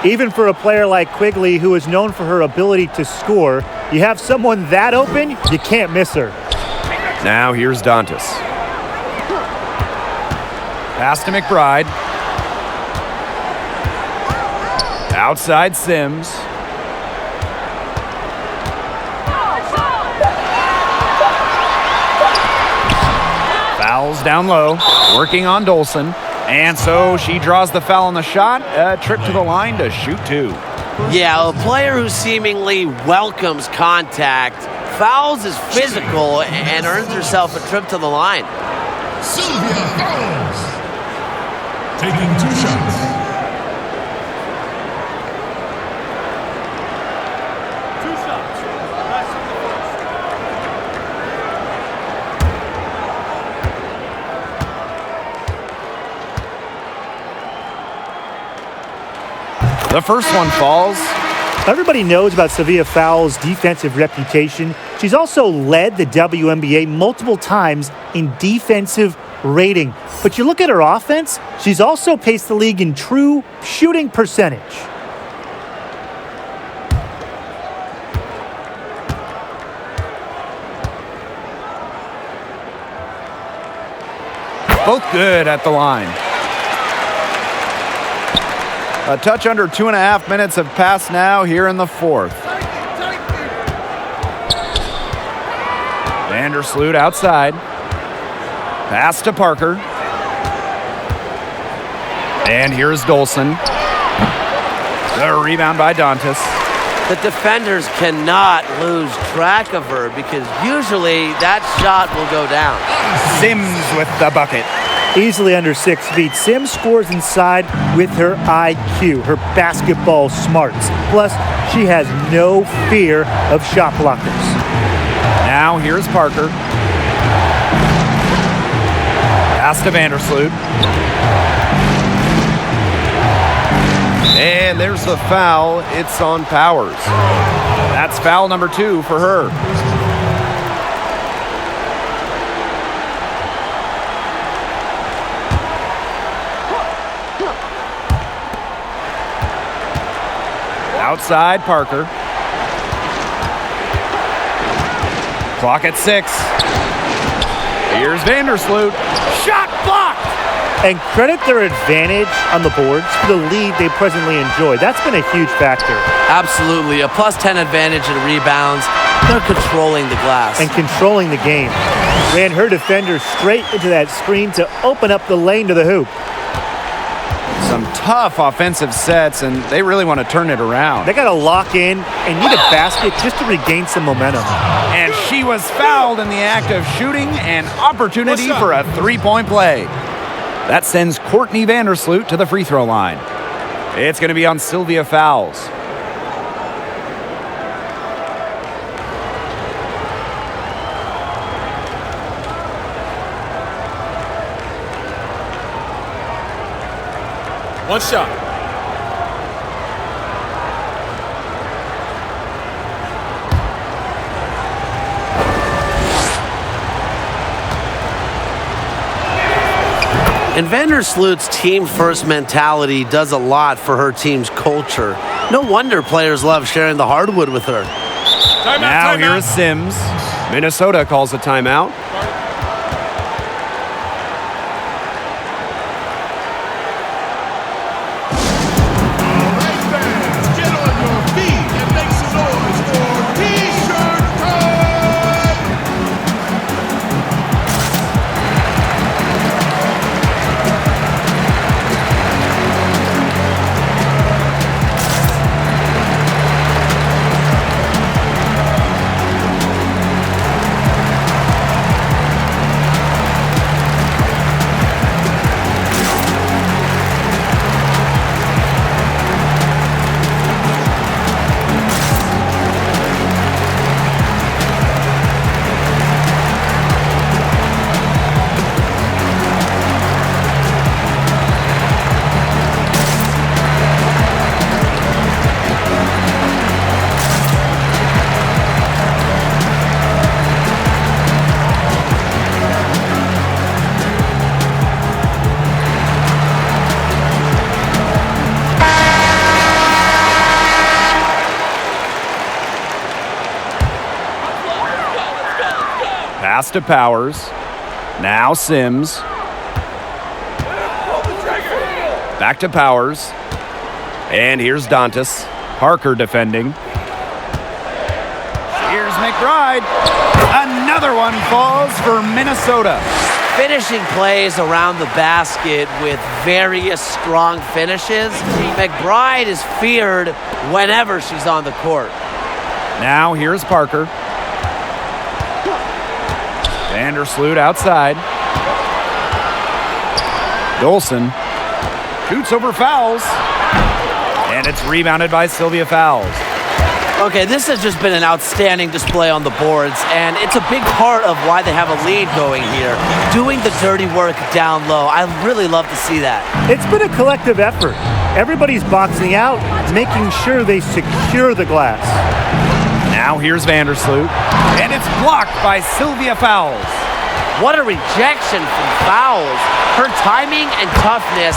Even for a player like Quigley, who is known for her ability to score, you have someone that open, you can't miss her. Now here's Dantas. Pass to McBride. Outside Sims. Fouls down low, working on Dolson. And so she draws the foul on the shot. A trip to the line to shoot 2. Yeah, a player who seemingly welcomes contact, fouls is physical, and earns herself a trip to the line. Sylvia Fowles. Taking 2 shots. The first one falls. Everybody knows about Sylvia Fowles' defensive reputation. She's also led the WNBA multiple times in defensive rating. But you look at her offense, she's also paced the league in true shooting percentage. Both good at the line. A touch under 2.5 minutes have passed now here in the fourth. Vandersloot outside. Pass to Parker. And here's Dolson. The rebound by Dantas. The defenders cannot lose track of her because usually that shot will go down. Sims with the bucket. Easily under 6 feet, Sims scores inside with her IQ, her basketball smarts. Plus, she has no fear of shot blockers. Now here's Parker. Pass to Vandersloot. And there's the foul. It's on Powers. That's foul number 2 for her. Outside Parker. Clock at 6. Here's Vandersloot. Shot blocked! And credit their advantage on the boards for the lead they presently enjoy. That's been a huge factor. Absolutely. A +10 advantage in rebounds. They're controlling the glass. And controlling the game. Ran her defender straight into that screen to open up the lane to the hoop. Some tough offensive sets, and they really want to turn it around. They got to lock in and need a basket just to regain some momentum. And she was fouled in the act of shooting, an opportunity for a 3-point play. That sends Courtney Vandersloot to the free throw line. It's going to be on Sylvia Fowles. One shot. And Vandersloot's team-first mentality does a lot for her team's culture. No wonder players love sharing the hardwood with her. Now here's Sims. Minnesota calls a timeout. Pass to Powers. Now Sims. Back to Powers. And here's Dantas. Parker defending. Here's McBride. Another one falls for Minnesota. Finishing plays around the basket with various strong finishes. McBride is feared whenever she's on the court. Now here's Parker. Vandersloot outside. Dolson shoots over Fowles. And it's rebounded by Sylvia Fowles. Okay, this has just been an outstanding display on the boards, and it's a big part of why they have a lead going here. Doing the dirty work down low. I really love to see that. It's been a collective effort. Everybody's boxing out, making sure they secure the glass. Now here's Vandersloot. And it's blocked by Sylvia Fowles. What a rejection from Fowles. Her timing and toughness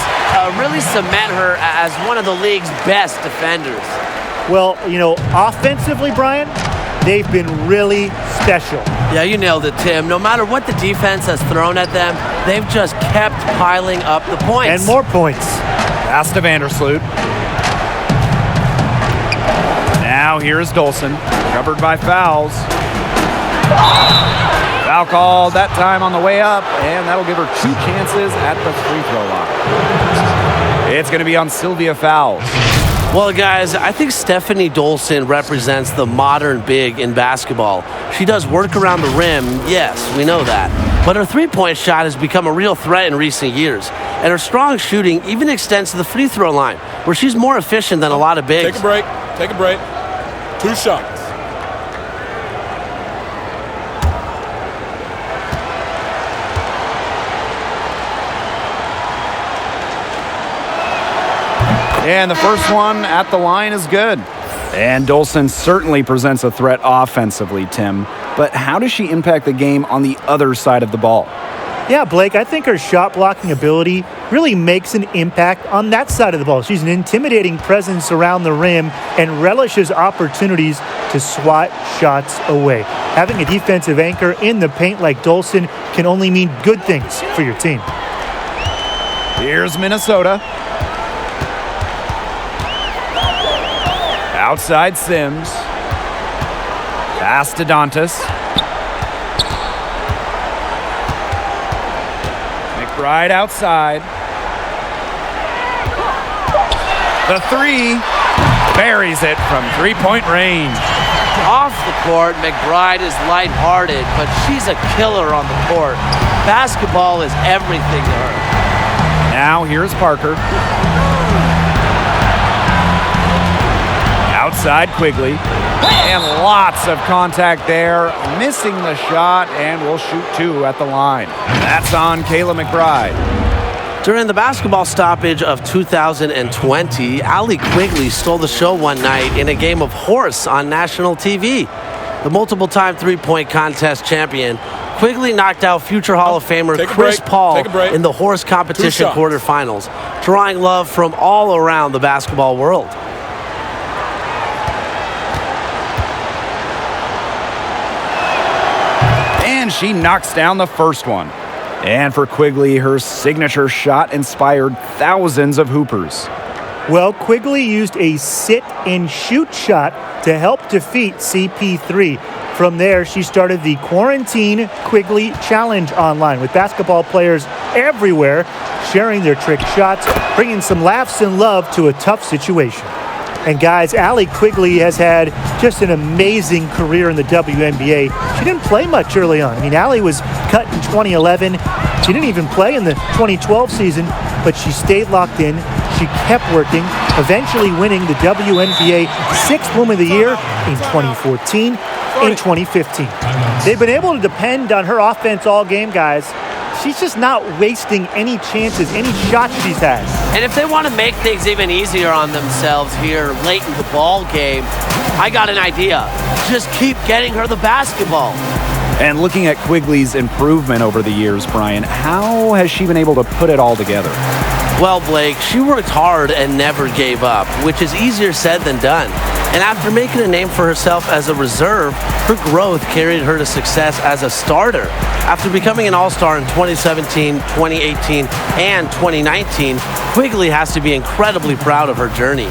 really cement her as one of the league's best defenders. Well, you know, offensively, Brian, they've been really special. Yeah, you nailed it, Tim. No matter what the defense has thrown at them, they've just kept piling up the points. And more points. Pass to Vandersloot. Now here's Dolson, covered by Fowles. Foul called that time on the way up, and that'll give her 2 chances at the free throw line. It's going to be on Sylvia Fowles. Well, guys, I think Stephanie Dolson represents the modern big in basketball. She does work around the rim, yes, we know that. But her three-point shot has become a real threat in recent years. And her strong shooting even extends to the free throw line, where she's more efficient than a lot of bigs. Take a break. Take a break. 2 shots. And the first one at the line is good. And Dolson certainly presents a threat offensively, Tim. But how does she impact the game on the other side of the ball? Yeah, Blake, I think her shot blocking ability really makes an impact on that side of the ball. She's an intimidating presence around the rim and relishes opportunities to swat shots away. Having a defensive anchor in the paint like Dolson can only mean good things for your team. Here's Minnesota. Outside Sims. Pass to Dantas. McBride outside. The 3 buries it from 3-point range. Off the court, McBride is lighthearted, but she's a killer on the court. Basketball is everything to her. Now here's Parker. Outside Quigley. And lots of contact there. Missing the shot, and will shoot 2 at the line. That's on Kayla McBride. During the basketball stoppage of 2020, Allie Quigley stole the show one night in a game of horse on national TV. The multiple-time three-point contest champion Quigley knocked out future Hall of Famer Chris Paul in the horse competition quarterfinals, drawing love from all around the basketball world. And she knocks down the first one. And for Quigley, her signature shot inspired thousands of hoopers. Well, Quigley used a sit-and-shoot shot to help defeat CP3. From there, she started the Quarantine Quigley Challenge online with basketball players everywhere sharing their trick shots, bringing some laughs and love to a tough situation. And guys, Allie Quigley has had just an amazing career in the WNBA. She didn't play much early on. I mean, Allie was cut in 2011. She didn't even play in the 2012 season, but she stayed locked in. She kept working, eventually winning the WNBA 6th Woman of the Year in 2014 and 2015. They've been able to depend on her offense all game, guys. She's just not wasting any chances, any shots she's had. And if they want to make things even easier on themselves here late in the ball game, I got an idea. Just keep getting her the basketball. And looking at Quigley's improvement over the years, Brian, how has she been able to put it all together? Well, Blake, she worked hard and never gave up, which is easier said than done. And after making a name for herself as a reserve, her growth carried her to success as a starter. After becoming an All-Star in 2017, 2018, and 2019, Quigley has to be incredibly proud of her journey.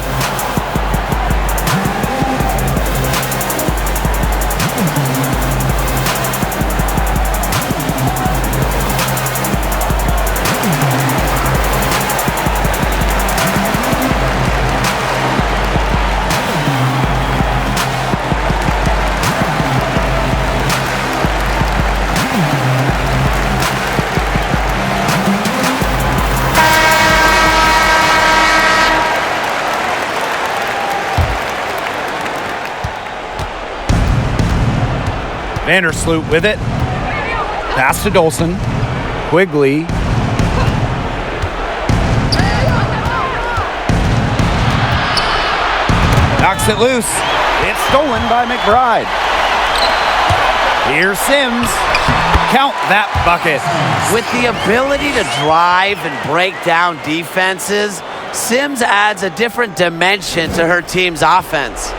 Vandersloot with it. Pass to Dolson. Quigley. Knocks it loose. It's stolen by McBride. Here's Sims. Count that bucket. With the ability to drive and break down defenses, Sims adds a different dimension to her team's offense.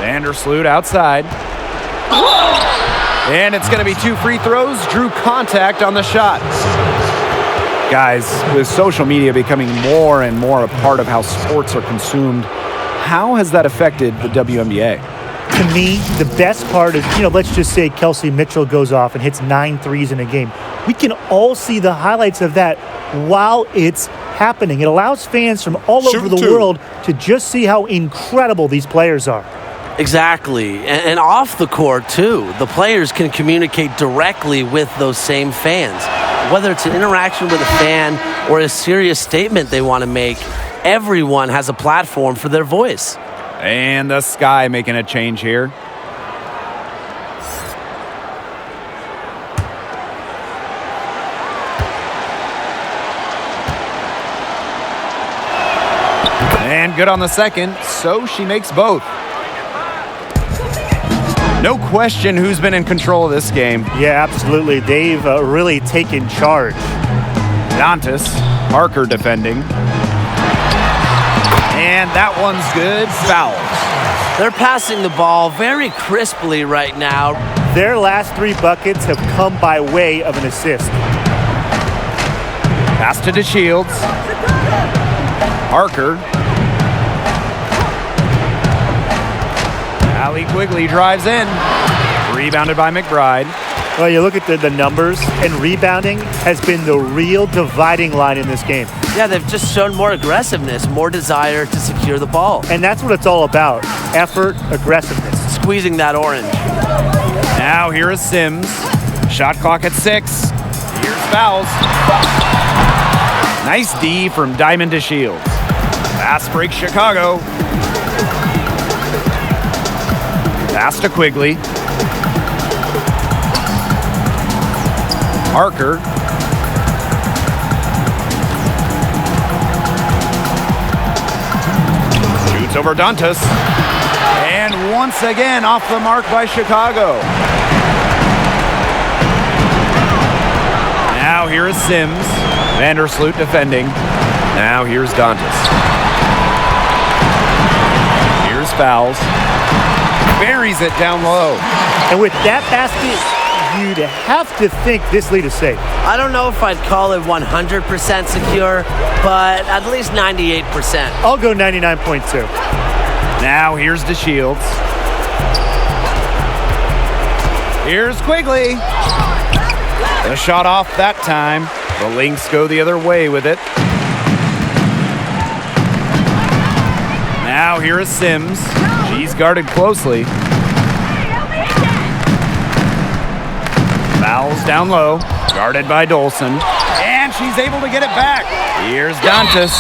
Vandersloot outside. And it's going to be 2 free throws. Drew contact on the shot. Guys, with social media becoming more and more a part of how sports are consumed, how has that affected the WNBA? To me, the best part is, let's just say Kelsey Mitchell goes off and hits 9 threes in a game. We can all see the highlights of that while it's happening. It allows fans from all over the world to just see how incredible these players are. Exactly. And off the court, too. The players can communicate directly with those same fans. Whether it's an interaction with a fan or a serious statement they want to make, everyone has a platform for their voice. And the Sky making a change here. And good on the second, so she makes both. No question who's been in control of this game. Yeah, absolutely. They've really taken charge. Dantas, Parker defending. And that one's good. Foul. They're passing the ball very crisply right now. Their last 3 buckets have come by way of an assist. Pass to DeShields. Parker. Allie Quigley drives in. Rebounded by McBride. Well, you look at the numbers, and rebounding has been the real dividing line in this game. Yeah, they've just shown more aggressiveness, more desire to secure the ball. And that's what it's all about. Effort, aggressiveness. Squeezing that orange. Now here is Sims. Shot clock at 6. Here's fouls. Nice D from Diamond DeShields. Fast break Chicago. Pass to Quigley. Parker. Shoots over Dantas. And once again off the mark by Chicago. Now here is Sims. Vandersloot defending. Now here's Dantas. Here's Fouls. Buries it down low. And with that basket, you'd have to think this lead is safe. I don't know if I'd call it 100% secure, but at least 98%. I'll go 99.2. Now here's DeShields. Here's Quigley. The shot off that time. The Lynx go the other way with it. Now here is Sims. She's guarded closely. Fouls down low. Guarded by Dolson. And she's able to get it back. Here's Dantas.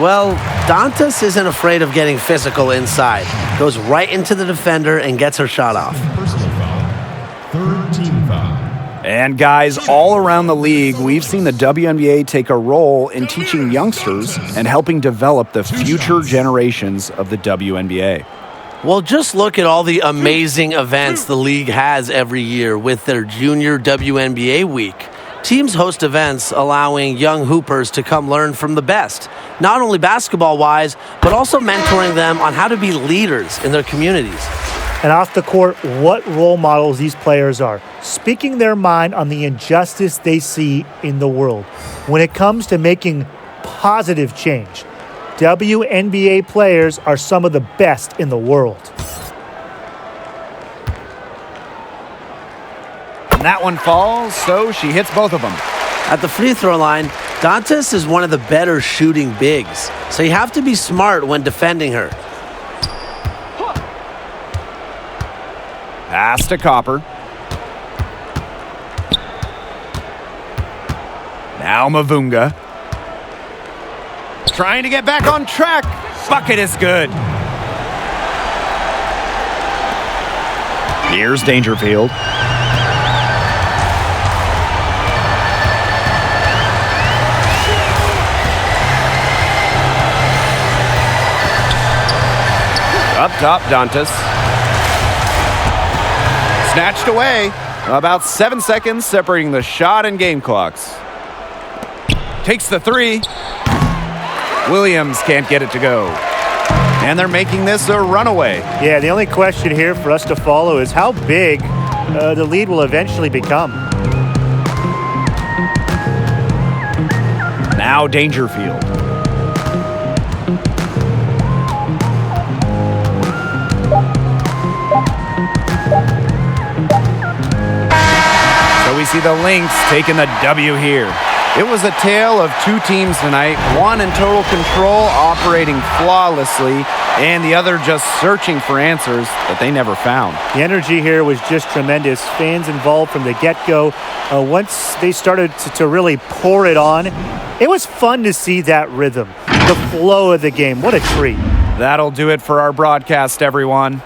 Well, Dantas isn't afraid of getting physical inside. Goes right into the defender and gets her shot off. Personal foul. Third team foul. And guys, all around the league, we've seen the WNBA take a role in teaching youngsters and helping develop the future generations of the WNBA. Well, just look at all the amazing events the league has every year with their Junior WNBA Week. Teams host events allowing young hoopers to come learn from the best, not only basketball-wise, but also mentoring them on how to be leaders in their communities. And off the court, what role models these players are, speaking their mind on the injustice they see in the world. When it comes to making positive change, WNBA players are some of the best in the world. And that one falls, so she hits both of them. At the free throw line, Dantas is one of the better shooting bigs, so you have to be smart when defending her. Pass to Copper. Now Mavunga. Trying to get back on track. Bucket is good. Here's Dangerfield. Up top, Dantas. Snatched away. About 7 seconds separating the shot and game clocks. Takes the three. Williams can't get it to go. And they're making this a runaway. Yeah, the only question here for us to follow is how big the lead will eventually become. Now Dangerfield. So we see the Lynx taking the W here. It was a tale of two teams tonight, one in total control, operating flawlessly, and the other just searching for answers that they never found. The energy here was just tremendous. Fans involved from the get-go. Once they started to really pour it on, it was fun to see that rhythm, the flow of the game. What a treat. That'll do it for our broadcast, everyone.